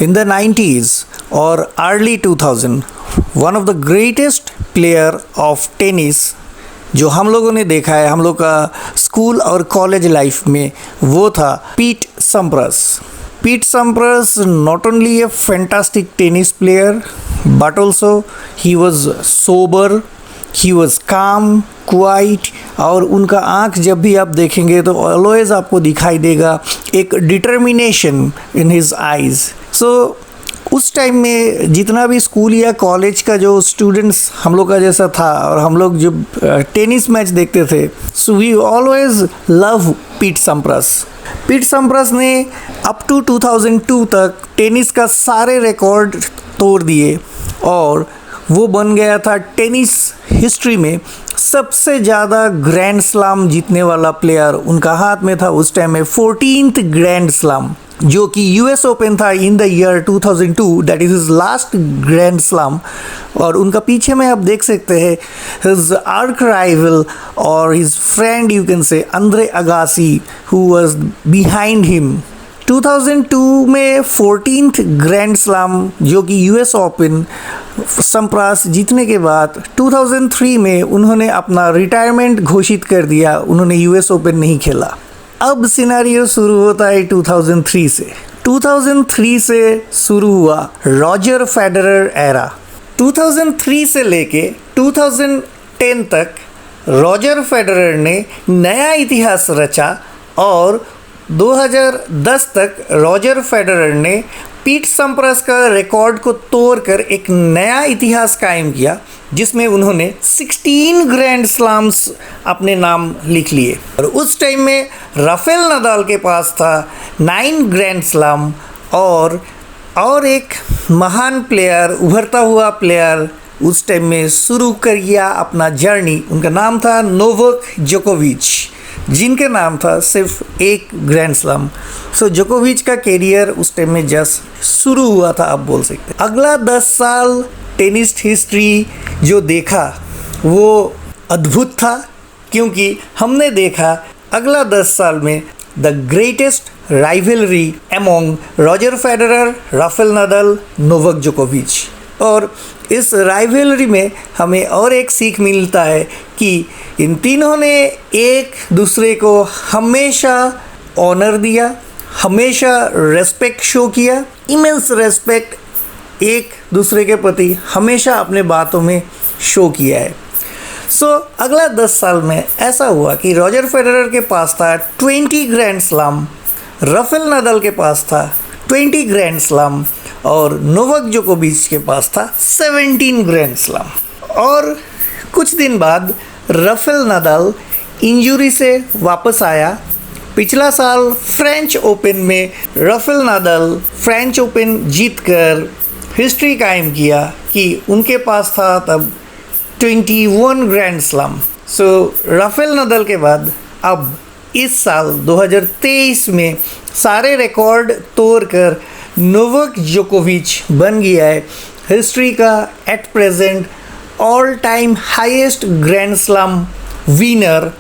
In the 90s or early 2000, one of the greatest player of tennis जो हम लोगों ने देखा है हम लोग का स्कूल और कॉलेज लाइफ में, वो था पीट सम्प्रस. Pete Sampras not only a fantastic tennis player, but also he was sober, he was calm, quiet, और उनका आँख जब भी आप देखेंगे तो ऑलवेज आपको दिखाई देगा एक डिटर्मिनेशन इन हिज आइज़. सो उस टाइम में जितना भी स्कूल या कॉलेज का जो स्टूडेंट्स हम लोग का जैसा था और हम लोग जब टेनिस मैच देखते थे, सो वी ऑलवेज लव पीट सम्प्रस. पीट सम्प्रस ने अप टू 2002 तक टेनिस का सारे रिकॉर्ड तोड़ दिए और वो बन गया था टेनिस हिस्ट्री में सबसे ज़्यादा ग्रैंड स्लैम जीतने वाला प्लेयर. उनका हाथ में था उस टाइम में 14th ग्रैंड स्लैम, जो कि यूएस ओपन था in the year 2002. That is his last grand slam. और उनका पीछे में आप देख सकते हैं हिज आर्क राइवल और his friend you can say Andre Agassi who was behind him. 2002 में 14th ग्रैंड स्लैम जो कि यूएस ओपन सम्प्रास जीतने के बाद 2003 में उन्होंने अपना रिटायरमेंट घोषित कर दिया. उन्होंने यूएस ओपन नहीं खेला. अब सिनेरियो शुरू होता है 2003 से. 2003 से शुरू हुआ रॉजर फेडरर एरा. 2003 से लेके 2010 तक रॉजर फेडरर ने नया इतिहास रचा और 2010 तक रॉजर फेडरर ने पीट सम्प्रस का रिकॉर्ड को तोड़कर एक नया इतिहास कायम किया, जिसमें उन्होंने 16 ग्रैंड स्लैम्स अपने नाम लिख लिए. और उस टाइम में राफेल नदाल के पास था 9 ग्रैंड स्लैम और एक महान प्लेयर, उभरता हुआ प्लेयर उस टाइम में शुरू कर किया अपना जर्नी. उनका नाम था नोवाक जोकोविच, जिनके नाम था सिर्फ एक ग्रैंड स्लैम. सो जोकोविच का कैरियर उस टाइम में जस्ट शुरू हुआ था, आप बोल सकते. अगला 10 साल टेनिस हिस्ट्री जो देखा वो अद्भुत था, क्योंकि हमने देखा अगला 10 साल में the greatest rivalry among Roger Federer, Rafael Nadal, Novak जोकोविच. और इस राइवलरी में हमें और एक सीख मिलता है कि इन तीनों ने एक दूसरे को हमेशा ऑनर दिया, हमेशा रेस्पेक्ट शो किया, इमेंस रेस्पेक्ट एक दूसरे के प्रति हमेशा अपने बातों में शो किया है. सो अगला 10 साल में ऐसा हुआ कि रॉजर फेडरर के पास था 20 ग्रैंड स्लैम, राफेल नदाल के पास था 20 ग्रैंड स्लैम और नोवाक जोकोविच के पास था 17 ग्रैंड स्लैम. और कुछ दिन बाद राफेल नदाल इंजरी से वापस आया. पिछला साल फ्रेंच ओपन में राफेल नदाल फ्रेंच ओपन जीतकर हिस्ट्री कायम किया कि उनके पास था तब 21 ग्रैंड स्लैम. सो राफेल नदाल के बाद अब इस साल 2023 में सारे रिकॉर्ड तोड़कर नोवाक जोकोविच बन गया है हिस्ट्री का at present all time highest grand slam winner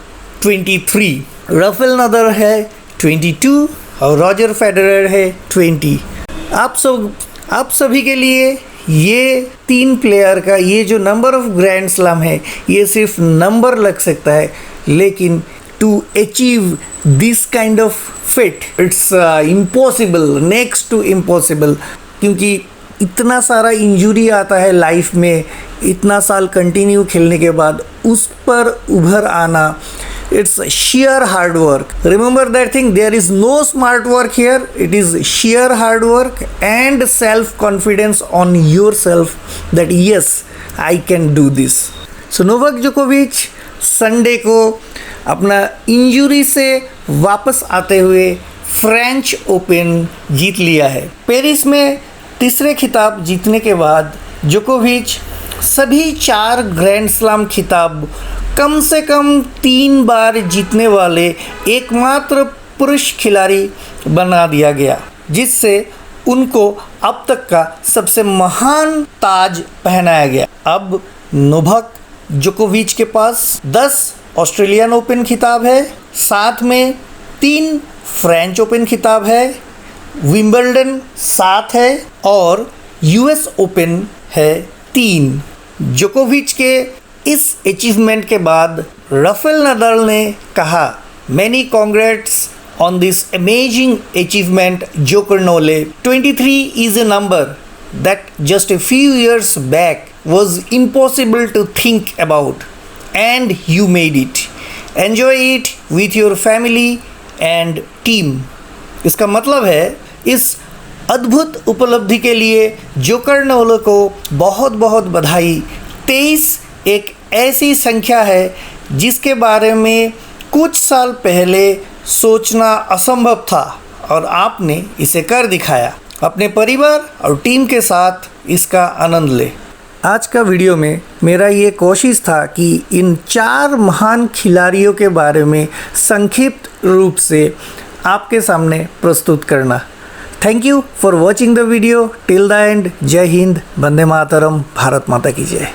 23. Rafael Nadal है 22 और रॉजर फेडरर है 20. आप सभी के लिए ये 3 प्लेयर का ये जो नंबर ऑफ ग्रैंड स्लैम है ये सिर्फ नंबर लग सकता है, लेकिन to achieve this kind of fit it's impossible, next to impossible. क्योंकि इतना सारा इंजरी आता है लाइफ में, इतना साल कंटिन्यू खेलने के बाद उस पर उभर आना, it's sheer hard work. Remember that thing, there is no smart work here, it is sheer hard work and self confidence on yourself that yes I can do this. So Novak जोकोविच Sunday को अपना injury से वापस आते हुए French open जीत लिया है. Paris में तीसरे खिताब जीतने के बाद जोकोविच सभी 4 ग्रैंड स्लैम खिताब कम से कम 3 बार जीतने वाले एकमात्र पुरुष खिलाड़ी बना दिया गया, जिससे उनको अब तक का सबसे महान ताज पहनाया गया. अब नोवाक जोकोविच के पास 10 ऑस्ट्रेलियन ओपन खिताब है, साथ में 3 फ्रेंच ओपन खिताब है विंबलडन 7 है और यूएस ओपन है 3। जोकोविच के इस अचीवमेंट के बाद राफेल नडाल ने कहा, many congrats on this amazing achievement, Joker Nole. 23 is a number that just a few years back was impossible to think about, and you made it. Enjoy it with your family and team. इसका मतलब है इस अद्भुत उपलब्धि के लिए joker नोले को बहुत बहुत बधाई। 23 एक ऐसी संख्या है जिसके बारे में कुछ साल पहले सोचना असंभव था और आपने इसे कर दिखाया। अपने परिवार और टीम के साथ इसका आनंद ले। आज का वीडियो में मेरा ये कोशिश था कि इन 4 महान खिलाड़ियों के बारे में संक्षिप्त रूप से आपके सामने प्रस्तुत करना। Thank you for watching the video till the end. जय हिंद, वंदे मातरम, भारत माता की जय।